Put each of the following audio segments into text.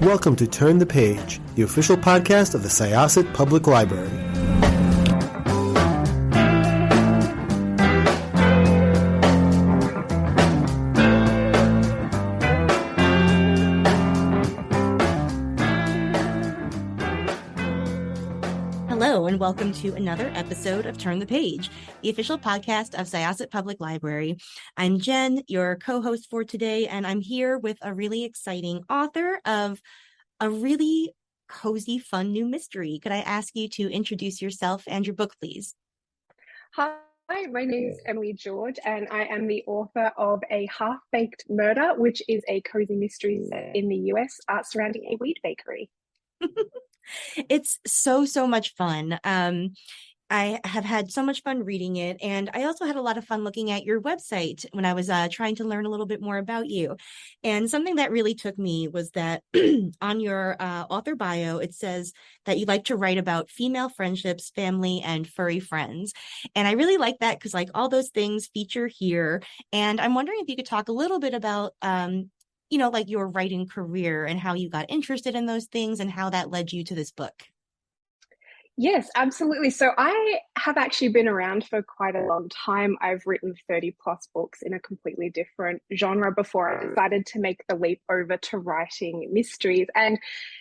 Welcome to Turn the Page, the official podcast of the Syosset Public Library. Hello, and welcome to another episode of Turn the Page, the official podcast of Syosset Public Library. I'm Jen, your co-host for today, and I'm here with a really exciting author of a really cozy, fun new mystery. Could I ask you to introduce yourself and your book, please? Hi, my name is Emily George, and I am the author of A Half-Baked Murder, which is a cozy mystery set in the US surrounding a weed bakery. It's so much fun. I have had so much fun reading it, and I also had a lot of fun looking at your website when I was trying to learn a little bit more about you. And something that really took me was that on your author bio, it says that you like to write about female friendships, family, and furry friends. And I really like that because like all those things feature here. And I'm wondering if you could talk a little bit about like your writing career and how you got interested in those things and how that led you to this book. Yes, absolutely. So I have actually been around for quite a long time. I've written 30 plus books in a completely different genre before I decided to make the leap over to writing mysteries. And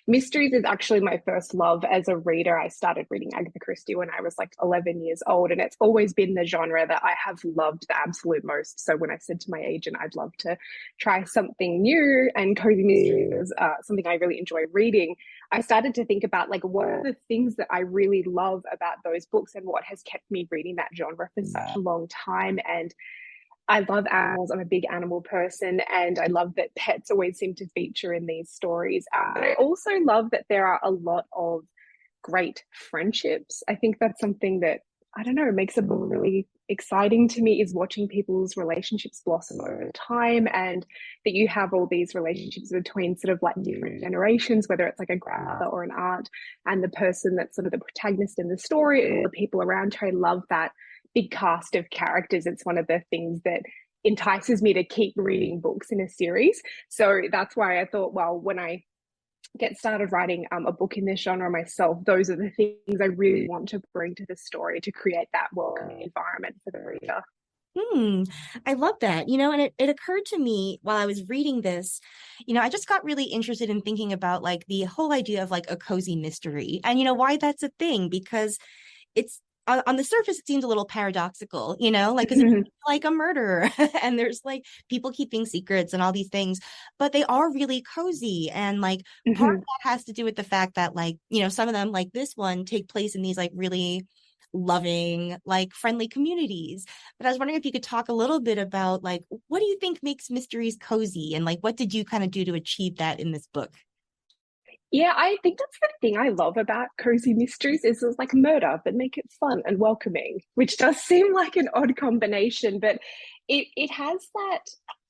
mysteries is actually my first love as a reader. I started reading Agatha Christie when I was like 11 years old, and it's always been the genre that I have loved the absolute most. So when I said to my agent, I'd love to try something new, and cozy mysteries is something I really enjoy reading, I started to think about like what are the things that I really love about those books and what has kept me reading that genre for such a long time. And I love animals. I'm a big animal person, and I love that pets always seem to feature in these stories. But I also love that there are a lot of great friendships. I think that's something that, I don't know, makes a book really exciting to me, is watching people's relationships blossom over time, and that you have all these relationships between sort of like different generations, whether it's like a grandmother or an aunt and the person that's sort of the protagonist in the story or the people around her. I love that big cast of characters. It's one of the things that entices me to keep reading books in a series. So that's why I thought, well, when I get started writing a book in this genre myself, those are the things I really want to bring to the story to create that welcoming environment for the reader. I love that, and it occurred to me while I was reading this, I just got really interested in thinking about like the whole idea of like a cozy mystery and, why that's a thing, because it's on the surface, it seems a little paradoxical, like, because it's like a murder and there's like people keeping secrets and all these things, but they are really cozy. And like part of that has to do with the fact that like, some of them like this one take place in these like really loving, like friendly communities. But I was wondering if you could talk a little bit about like, what do you think makes mysteries cozy? And like, what did you kind of do to achieve that in this book? Yeah, I think that's the thing I love about cozy mysteries is it's like murder, but make it fun and welcoming, which does seem like an odd combination, but it has that,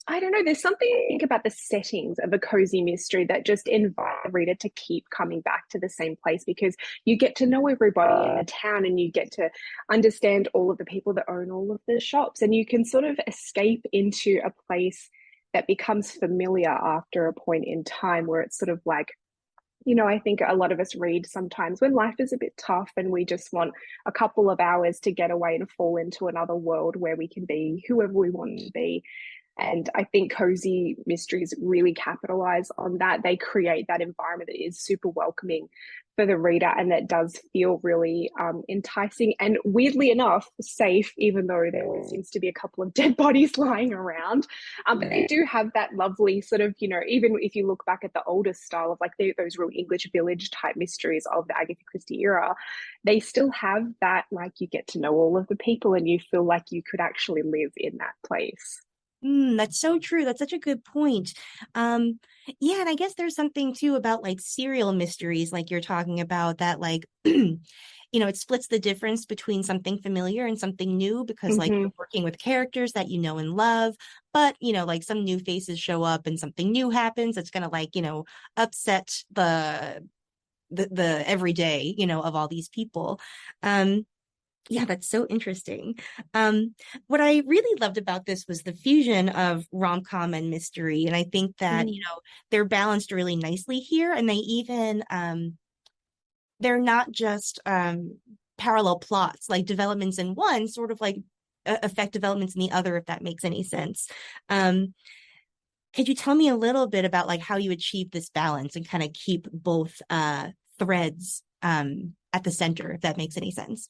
I don't know, there's something I think about the settings of a cozy mystery that just invite the reader to keep coming back to the same place, because you get to know everybody in the town and you get to understand all of the people that own all of the shops, and you can sort of escape into a place that becomes familiar after a point in time where it's sort of like, I think a lot of us read sometimes when life is a bit tough and we just want a couple of hours to get away and fall into another world where we can be whoever we want to be. And I think cozy mysteries really capitalize on that. They create that environment that is super welcoming for the reader and that does feel really enticing and, weirdly enough, safe, even though there seems to be a couple of dead bodies lying around. But they do have that lovely sort of, even if you look back at the older style of like those real English village type mysteries of the Agatha Christie era, they still have that, like, you get to know all of the people and you feel like you could actually live in that place. That's so true. That's such a good point. Yeah, and I guess there's something too about like serial mysteries, like you're talking about, that like, it splits the difference between something familiar and something new, because like you're working with characters that you know and love, but like some new faces show up and something new happens that's gonna like, upset the everyday, of all these people. Yeah, that's so interesting. What I really loved about this was the fusion of rom-com and mystery. And I think that, Mm. they're balanced really nicely here. And they even they're not just parallel plots, like developments in one sort of like affect developments in the other, if that makes any sense. Um, could you tell me a little bit about like how you achieve this balance and kind of keep both threads at the center, if that makes any sense?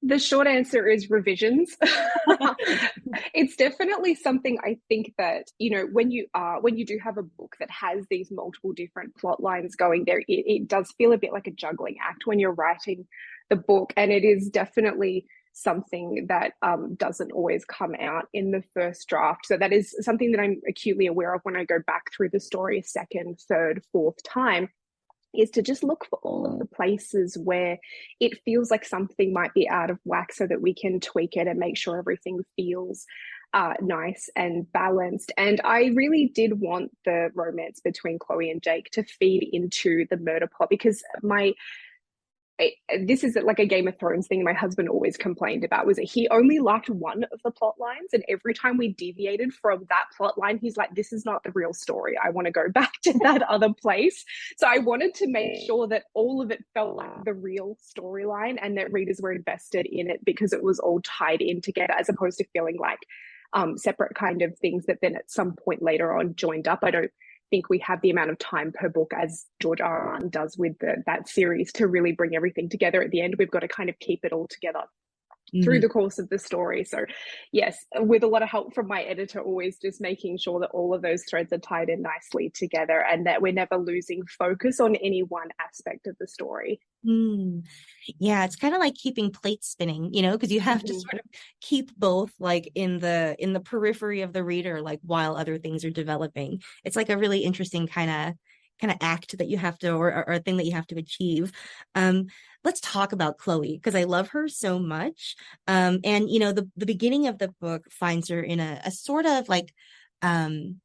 The short answer is revisions. It's definitely something I think that, when you do have a book that has these multiple different plot lines going there, it does feel a bit like a juggling act when you're writing the book. And it is definitely something that doesn't always come out in the first draft. So that is something that I'm acutely aware of when I go back through the story a second, third, fourth time, is to just look for all of the places where it feels like something might be out of whack so that we can tweak it and make sure everything feels nice and balanced. And I really did want the romance between Chloe and Jake to feed into the murder plot, because this is like a Game of Thrones thing my husband always complained about, was that he only liked one of the plot lines, and every time we deviated from that plot line, he's like, this is not the real story, I want to go back to that other place. So I wanted to make sure that all of it felt like the real storyline and that readers were invested in it because it was all tied in together, as opposed to feeling like separate kind of things that then at some point later on joined up. I don't think we have the amount of time per book as George R. R. Martin does with that series to really bring everything together at the end. We've got to kind of keep it all together through the course of the story. So yes, with a lot of help from my editor, always just making sure that all of those threads are tied in nicely together and that we're never losing focus on any one aspect of the story. Yeah, it's kind of like keeping plates spinning, because you have to sort of keep both like in the periphery of the reader, like while other things are developing. It's like a really interesting kind of act that you have to, or a thing that you have to achieve. Let's talk about Chloe because I love her so much. And the beginning of the book finds her in a sort of like um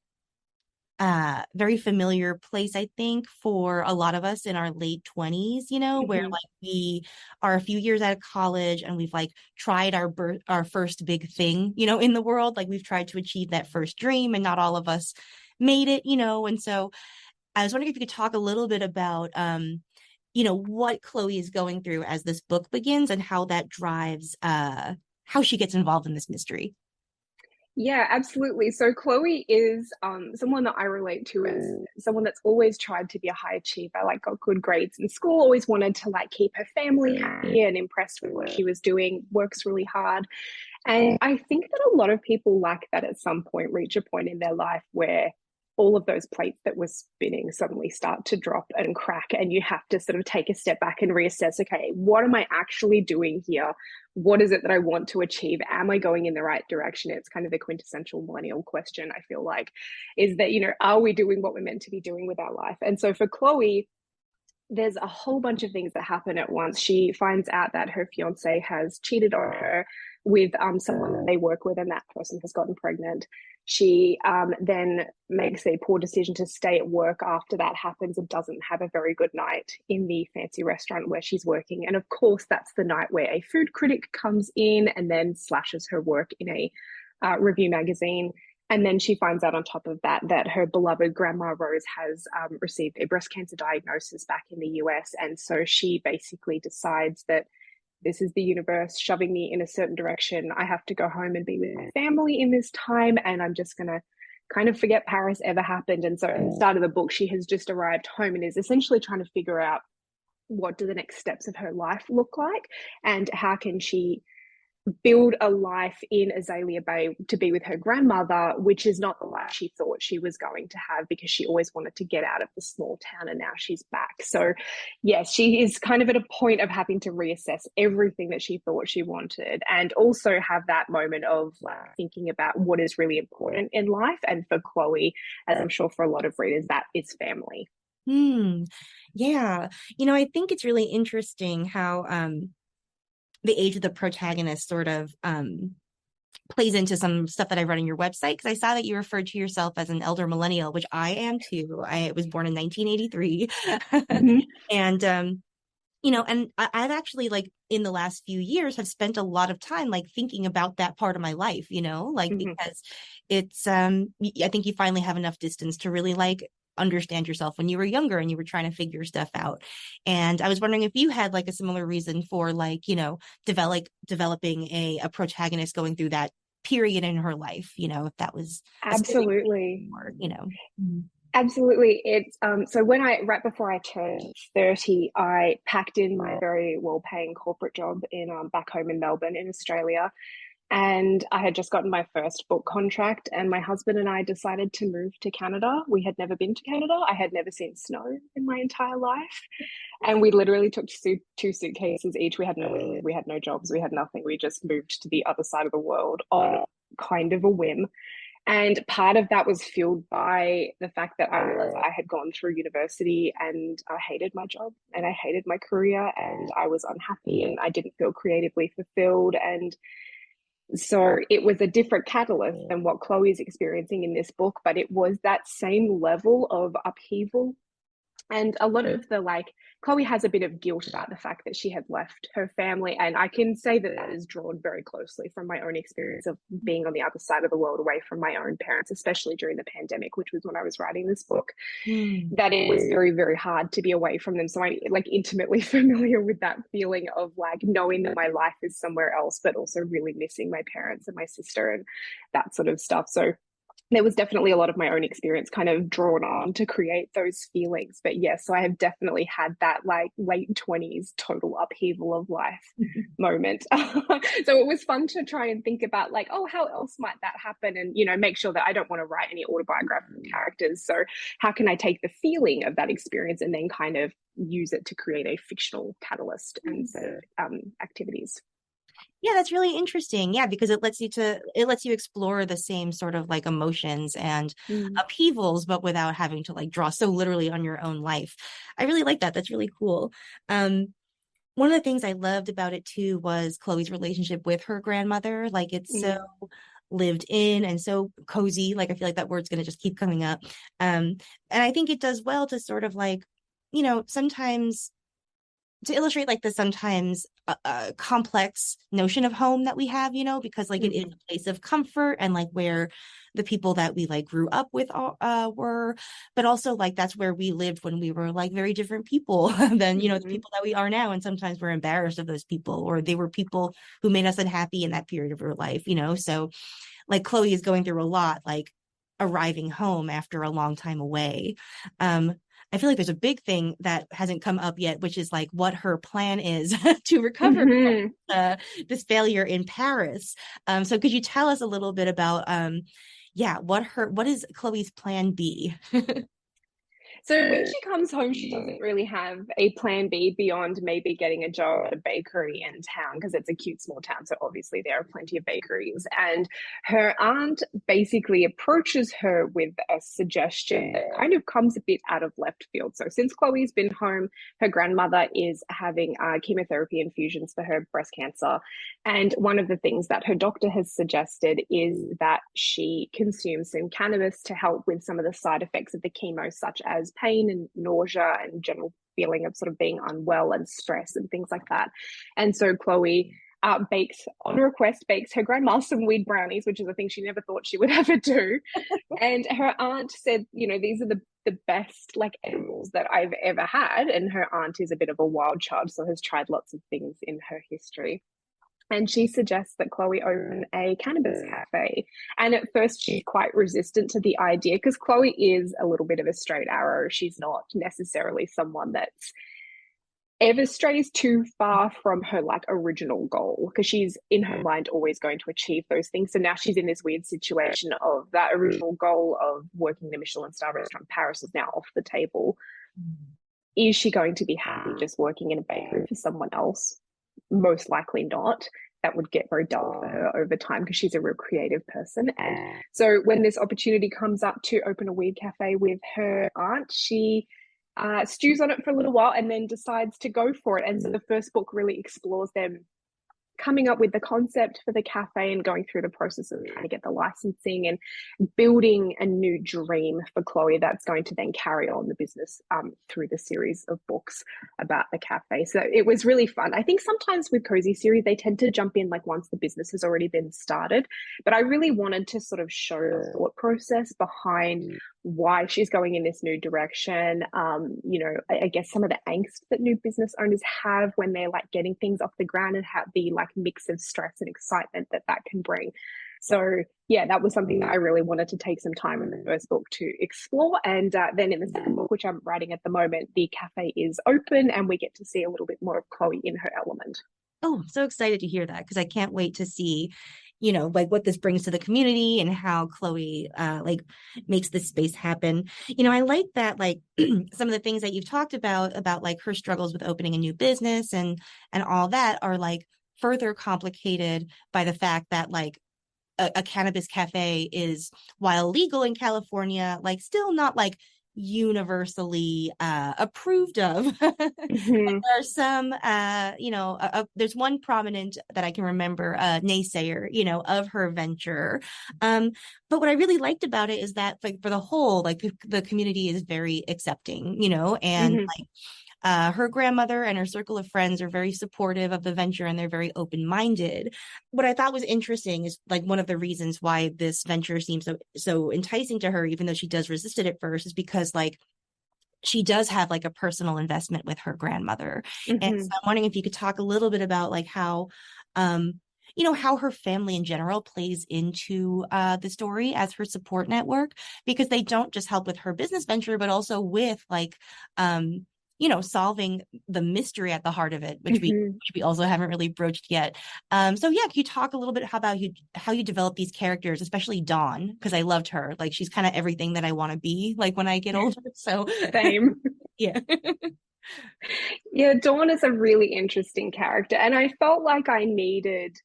very familiar place, I think, for a lot of us in our late 20s, where like we are a few years out of college and we've like tried our first big thing, in the world. Like we've tried to achieve that first dream and not all of us made it, and so I was wondering if you could talk a little bit about what Chloe is going through as this book begins and how that drives how she gets involved in this mystery. Yeah, absolutely. So Chloe is someone that I relate to as someone that's always tried to be a high achiever, like got good grades in school, always wanted to like keep her family happy and impressed with what she was doing, works really hard. And I think that a lot of people like that at some point reach a point in their life where all of those plates that were spinning suddenly start to drop and crack, and you have to sort of take a step back and reassess, okay, what am I actually doing here? What is it that I want to achieve? Am I going in the right direction? It's kind of the quintessential millennial question, I feel like, is that, are we doing what we're meant to be doing with our life? And so for Chloe, there's a whole bunch of things that happen at once. She finds out that her fiance has cheated on her with someone that they work with, and that person has gotten pregnant. She then makes a poor decision to stay at work after that happens and doesn't have a very good night in the fancy restaurant where she's working. And of course, that's the night where a food critic comes in and then slashes her work in a review magazine. And then she finds out on top of that that her beloved grandma Rose has received a breast cancer diagnosis back in the US. And so she basically decides that this is the universe shoving me in a certain direction. I have to go home and be with my family in this time. And I'm just going to kind of forget Paris ever happened. And so at the start of the book, she has just arrived home and is essentially trying to figure out what do the next steps of her life look like and how can she build a life in Azalea Bay to be with her grandmother, which is not the life she thought she was going to have because she always wanted to get out of the small town and now she's back. So yes, she is kind of at a point of having to reassess everything that she thought she wanted and also have that moment of thinking about what is really important in life. And for Chloe, as I'm sure for a lot of readers, that is family. Yeah. I think it's really interesting how the age of the protagonist sort of plays into some stuff that I read on your website because I saw that you referred to yourself as an elder millennial, which I am too. I was born in 1983. And And I've actually like in the last few years have spent a lot of time like thinking about that part of my life, like Mhm. because it's I think you finally have enough distance to really like understand yourself when you were younger and you were trying to figure stuff out. And I was wondering if you had like a similar reason for like, developing a protagonist going through that period in her life, if that was a story Absolutely. or. Absolutely. It's so when right before I turned 30, I packed in my very well-paying corporate job in back home in Melbourne in Australia. And I had just gotten my first book contract, and my husband and I decided to move to Canada. We had never been to Canada. I had never seen snow in my entire life. And we literally took two suitcases each. We had no jobs, we had nothing. We just moved to the other side of the world on kind of a whim. And part of that was fueled by the fact that I realized I had gone through university and I hated my job and I hated my career and I was unhappy and I didn't feel creatively fulfilled. And so it was a different catalyst than what Chloe is experiencing in this book, but it was that same level of upheaval. And a lot of Chloe has a bit of guilt about the fact that she had left her family. And I can say that that is drawn very closely from my own experience of being on the other side of the world away from my own parents, especially during the pandemic, which was when I was writing this book, that it was very, very hard to be away from them. So I'm like intimately familiar with that feeling of like knowing that my life is somewhere else, but also really missing my parents and my sister and that sort of stuff. So there was definitely a lot of my own experience kind of drawn on to create those feelings. But yes, so I have definitely had that like late 20s total upheaval of life moment. So it was fun to try and think about like, oh, how else might that happen? And, make sure that I don't want to write any autobiographical characters. So how can I take the feeling of that experience and then kind of use it to create a fictional catalyst and set of activities? Yeah, that's really interesting. Yeah, because it lets you explore the same sort of like emotions and Mm. upheavals, but without having to like draw so literally on your own life. I really like that. That's really cool. One of the things I loved about it too was Chloe's relationship with her grandmother. Like it's so Mm. lived in and so cozy. Like I feel like that word's gonna just keep coming up. And I think it does well to sort of like, sometimes to illustrate like the sometimes complex notion of home that we have, because like it is Mm-hmm. a place of comfort and like where the people that we like grew up with were, but also like that's where we lived when we were like very different people than, the Mm-hmm. people that we are now. And sometimes we're embarrassed of those people, or they were people who made us unhappy in that period of our life, So like Chloe is going through a lot, like arriving home after a long time away. Um, I feel like there's a big thing that hasn't come up yet, which is like what her plan is to recover from Mm-hmm. this failure in Paris. So could you tell us a little bit about, yeah, what is Chloe's plan B? So when she comes home, she doesn't really have a plan B beyond maybe getting a job at a bakery in town because it's a cute small town. So obviously there are plenty of bakeries. And her aunt basically approaches her with a suggestion that kind of comes a bit out of left field. So since Chloe's been home, her grandmother is having chemotherapy infusions for her breast cancer. And one of the things that her doctor has suggested is that she consumes some cannabis to help with some of the side effects of the chemo, such as pain and nausea and general feeling of sort of being unwell and stress and things like that. And so Chloe on request, bakes her grandma some weed brownies, which is a thing she never thought she would ever do. And her aunt said, these are the best like edibles that I've ever had. And her aunt is a bit of a wild child, so has tried lots of things in her history. And she suggests that Chloe open a cannabis cafe. And at first, she's quite resistant to the idea because Chloe is a little bit of a straight arrow. She's not necessarily someone that's ever strays too far from her like original goal because she's in her mind always going to achieve those things. So now she's in this weird situation of that original goal of working in a Michelin star restaurant in Paris is now off the table. Is she going to be happy just working in a bakery for someone else? Most likely not. That would get very dull for her over time because she's a real creative person. And so when this opportunity comes up to open a weed cafe with her aunt, she stews on it for a little while and then decides to go for it. And so the first book really explores them coming up with the concept for the cafe and going through the process of trying to get the licensing and building a new dream for Chloe that's going to then carry on the business through the series of books about the cafe. So it was really fun. I think sometimes with cozy series, they tend to jump in like once the business has already been started, but I really wanted to sort of show the thought process behind why she's going in this new direction. I guess some of the angst that new business owners have when they're like getting things off the ground, and how the like mix of stress and excitement that can bring. So yeah, that was something that I really wanted to take some time in the first book to explore. And then in the second book, which I'm writing at the moment, the cafe is open and we get to see a little bit more of Chloe in her element. Oh, I'm so excited to hear that, because I can't wait to see, like what this brings to the community and how Chloe like makes this space happen. I like that, like some of the things that you've talked about like her struggles with opening a new business and all that are like further complicated by the fact that like a cannabis cafe is, while legal in California, like still not like universally approved of. There are some there's one prominent that I can remember, naysayer of her venture, but what I really liked about it is that like for the whole, like the community is very accepting, and like her grandmother and her circle of friends are very supportive of the venture, and they're very open-minded. What I thought was interesting is like one of the reasons why this venture seems so enticing to her, even though she does resist it at first, is because like she does have like a personal investment with her grandmother. And so I'm wondering if you could talk a little bit about like how how her family in general plays into the story as her support network, because they don't just help with her business venture, but also with like solving the mystery at the heart of it, which we also haven't really broached yet. So yeah, can you talk a little bit about how you develop these characters, especially Dawn, because I loved her. Like she's kind of everything that I want to be like when I get older. So same. Yeah. Yeah, Dawn is a really interesting character, and I felt like I needed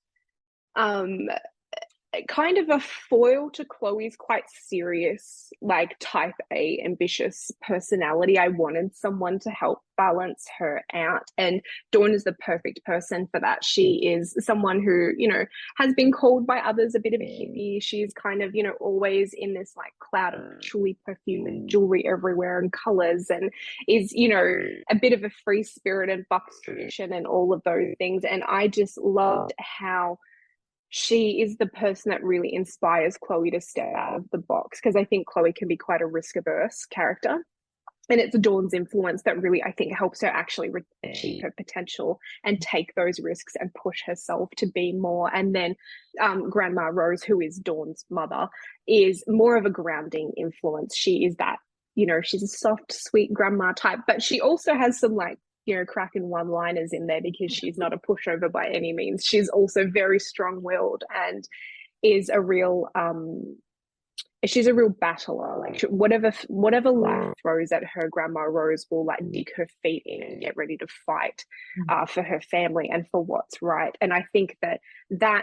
kind of a foil to Chloe's quite serious, like type A ambitious personality. I wanted someone to help balance her out, and Dawn is the perfect person for that. She is someone who, has been called by others a bit of a hippie. She's kind of, always in this like cloud of patchouli perfume and jewelry everywhere and colors, and is, a bit of a free spirit and bucks tradition and all of those things. And I just loved how she is the person that really inspires Chloe to step out of the box, because I think Chloe can be quite a risk averse character. And it's Dawn's influence that really, I think, helps her actually achieve her potential and take those risks and push herself to be more. And then Grandma Rose, who is Dawn's mother, is more of a grounding influence. She is that, she's a soft, sweet grandma type, but she also has some like, cracking one-liners in there, because she's not a pushover by any means. She's also very strong-willed and is a real she's a real battler. Like whatever life throws at her, Grandma Rose will like dig her feet in and get ready to fight for her family and for what's right. And I think that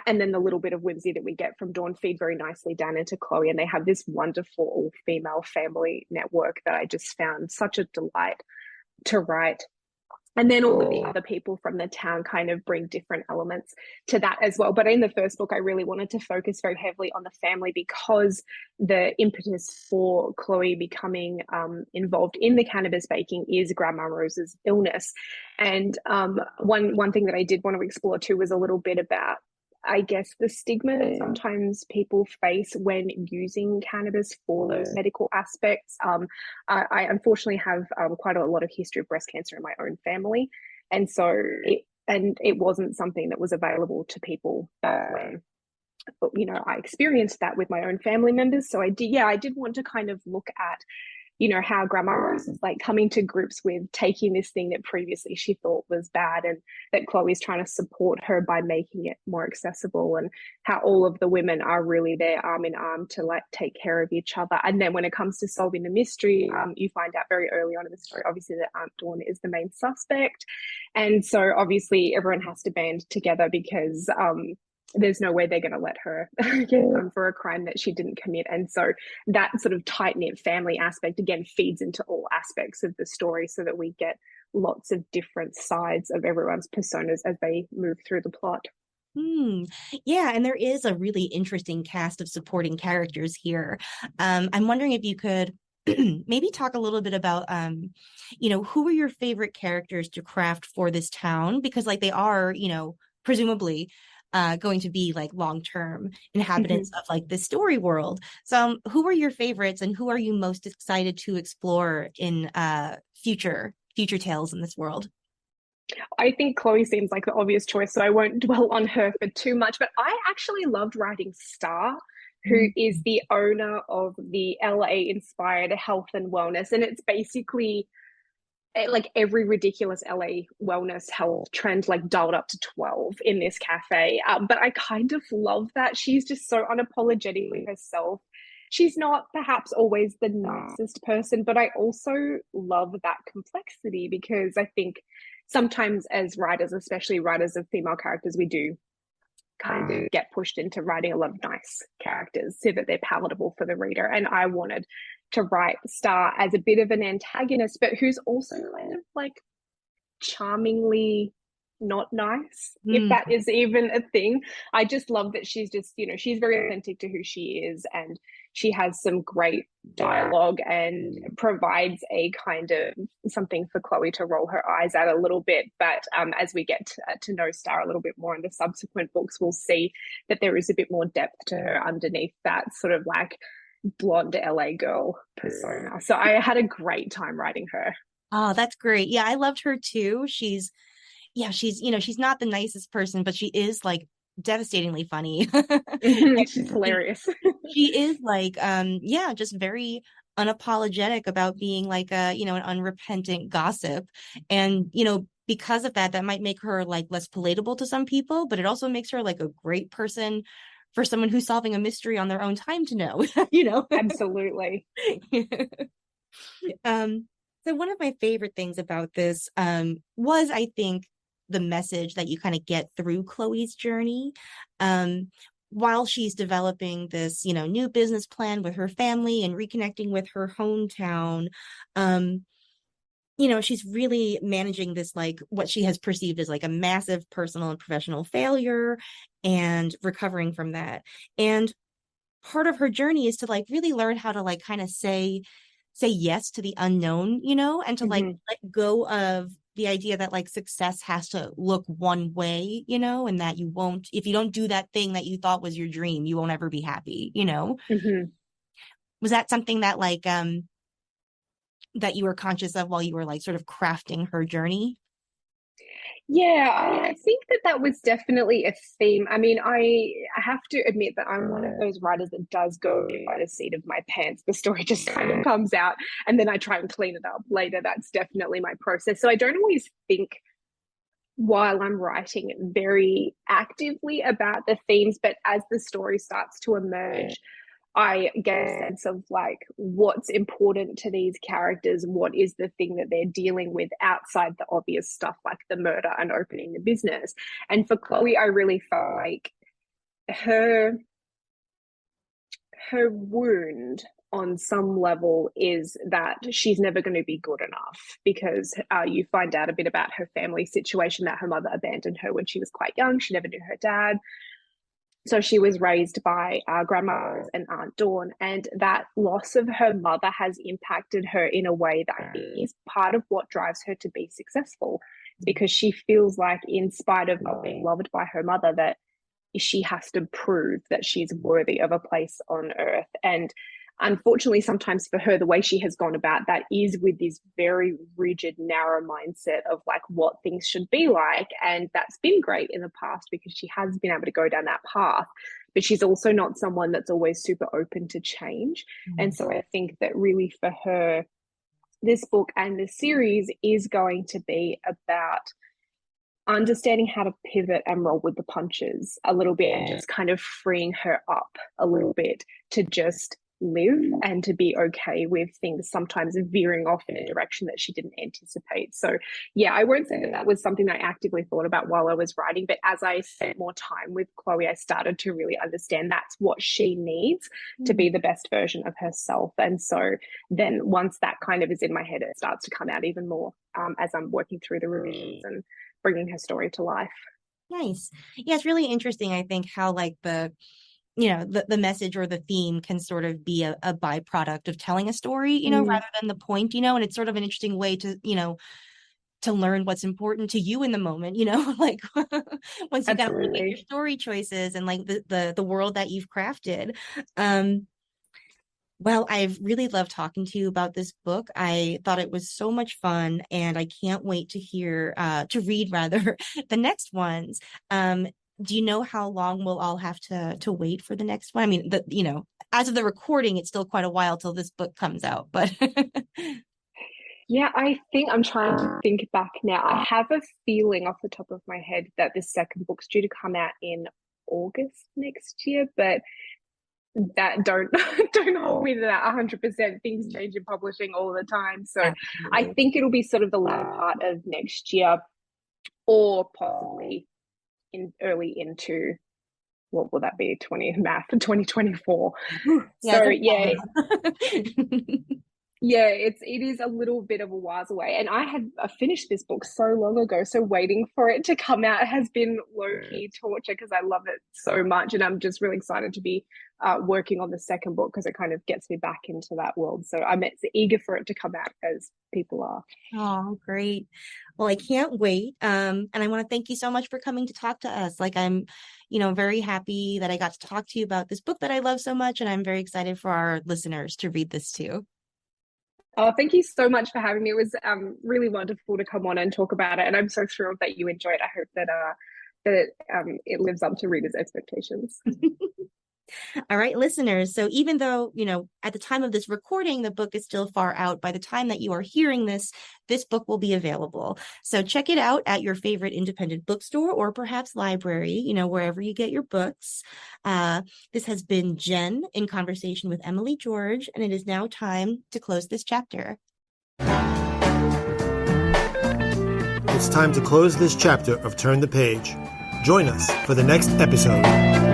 and then the little bit of whimsy that we get from Dawn feed very nicely down into Chloe, and they have this wonderful all-female family network that I just found such a delight to write. And then all of the other people from the town kind of bring different elements to that as well. But in the first book, I really wanted to focus very heavily on the family, because the impetus for Chloe becoming involved in the cannabis baking is Grandma Rose's illness. And one thing that I did want to explore too was a little bit about, I guess, the stigma that sometimes people face when using cannabis for those medical aspects. I unfortunately have quite a lot of history of breast cancer in my own family. And so it wasn't something that was available to people when, I experienced that with my own family members. So I did want to kind of look at, how Grandma Rose is like coming to grips with taking this thing that previously she thought was bad, and that Chloe's trying to support her by making it more accessible, and how all of the women are really there arm in arm to like take care of each other. And then when it comes to solving the mystery, you find out very early on in the story, obviously, that Aunt Dawn is the main suspect. And so obviously everyone has to band together, because there's no way they're going to let her get done for a crime that she didn't commit. And so that sort of tight-knit family aspect, again, feeds into all aspects of the story, so that we get lots of different sides of everyone's personas as they move through the plot. Hmm. Yeah, and there is a really interesting cast of supporting characters here. I'm wondering if you could maybe talk a little bit about, who are your favorite characters to craft for this town? Because like they are, presumably going to be like long-term inhabitants of like this story world. So who are your favorites and who are you most excited to explore in future tales in this world? I think Chloe seems like the obvious choice, so I won't dwell on her for too much. But I actually loved writing Star, who is Mm. the owner of the LA inspired health and wellness. And it's basically like every ridiculous LA wellness health trend, like dialed up to 12 in this cafe. But I kind of love that she's just so unapologetically herself. She's not perhaps always the nicest person, but I also love that complexity because I think sometimes as writers, especially writers of female characters, we do kind of get pushed into writing a lot of nice characters so that they're palatable for the reader. And I wanted to write Star as a bit of an antagonist, but who's also kind of like charmingly not nice, if Mm. that is even a thing. I just love that she's just, she's very authentic to who she is, and she has some great dialogue and provides a kind of something for Chloe to roll her eyes at a little bit. But as we get to know Star a little bit more in the subsequent books, we'll see that there is a bit more depth to her underneath that sort of like blonde LA girl persona. So I had a great time writing her. Oh, that's great. Yeah, I loved her too. She's not the nicest person, but she is like devastatingly funny. She's And hilarious. she is like, yeah, just very unapologetic about being like an unrepentant gossip. And, because of that, that might make her like less palatable to some people, but it also makes her like a great person for someone who's solving a mystery on their own time to know, you know? Absolutely. Um, so one of my favorite things about this was, I think, the message that you kind of get through Chloe's journey. Um, while she's developing this, new business plan with her family and reconnecting with her hometown, um, she's really managing this, like what she has perceived as like a massive personal and professional failure and recovering from that. And part of her journey is to like really learn how to like kind of say yes to the unknown, and to like Mm-hmm. let go of the idea that like success has to look one way, and that you won't, if you don't do that thing that you thought was your dream, you won't ever be happy. Mm-hmm. Was that something that like that you were conscious of while you were like sort of crafting her journey? Yeah, I think that that was definitely a theme. I mean, I have to admit that I'm one of those writers that does go by the seat of my pants. The story just kind of comes out, and then I try and clean it up later. That's definitely my process. So I don't always think while I'm writing very actively about the themes, but as the story starts to emerge, I get a sense of like what's important to these characters, what is the thing that they're dealing with outside the obvious stuff like the murder and opening the business. And for Chloe, I really felt like her her wound on some level is that she's never going to be good enough because you find out a bit about her family situation, that her mother abandoned her when she was quite young. She never knew her dad. So she was raised by grandma and Aunt Dawn, and that loss of her mother has impacted her in a way that is part of what drives her to be successful, because she feels like, in spite of not being loved by her mother, that she has to prove that she's worthy of a place on earth. And unfortunately, sometimes for her, the way she has gone about that is with this very rigid, narrow mindset of like what things should be like. And that's been great in the past because she has been able to go down that path. But she's also not someone that's always super open to change. And so I think that really for her, this book and this series is going to be about understanding how to pivot and roll with the punches a little bit and just kind of freeing her up a little bit to just live and to be okay with things sometimes veering off in a direction that she didn't anticipate. So yeah, I won't say that that was something I actively thought about while I was writing, but as I spent more time with Chloe, I started to really understand that's what she needs to be the best version of herself. And so then once that kind of is in my head, it starts to come out even more as I'm working through the revisions and bringing her story to life. Nice. Yeah, it's really interesting, I think, how like the message or the theme can sort of be a byproduct of telling a story, rather than the point, and it's sort of an interesting way to, to learn what's important to you in the moment, like once you kind of look at your Absolutely. story choices and like the world that you've crafted. Um, well, I've really loved talking to you about this book. I thought it was so much fun, and I can't wait to to read rather, the next ones. Um, do you know how long we'll all have to wait for the next one? I mean, as of the recording, it's still quite a while till this book comes out, but Yeah, I think I'm trying to think back now. I have a feeling off the top of my head that the second book's due to come out in August next year, but that don't don't hold me to that 100%. Things change in publishing all the time. So I absolutely. think it'll be sort of the latter part of next year, or possibly in early into, what will that be, 2024. Yeah, So it's a yeah, while. yeah, it is a little bit of a while away. And I finished this book so long ago, so waiting for it to come out has been low-key torture because I love it so much. And I'm just really excited to be working on the second book because it kind of gets me back into that world. So I'm eager for it to come out, as people are. Oh, great. Well, I can't wait. And I want to thank you so much for coming to talk to us. Like I'm, very happy that I got to talk to you about this book that I love so much. And I'm very excited for our listeners to read this too. Oh, thank you so much for having me. It was really wonderful to come on and talk about it. And I'm so thrilled that you enjoyed. I hope that it lives up to readers' expectations. All right, listeners. So even though, at the time of this recording, the book is still far out, by the time that you are hearing this book will be available. So check it out at your favorite independent bookstore or perhaps library, wherever you get your books. This has been Jen in conversation with Emily George, and it is now time to close this chapter. It's time to close this chapter of Turn the Page. Join us for the next episode.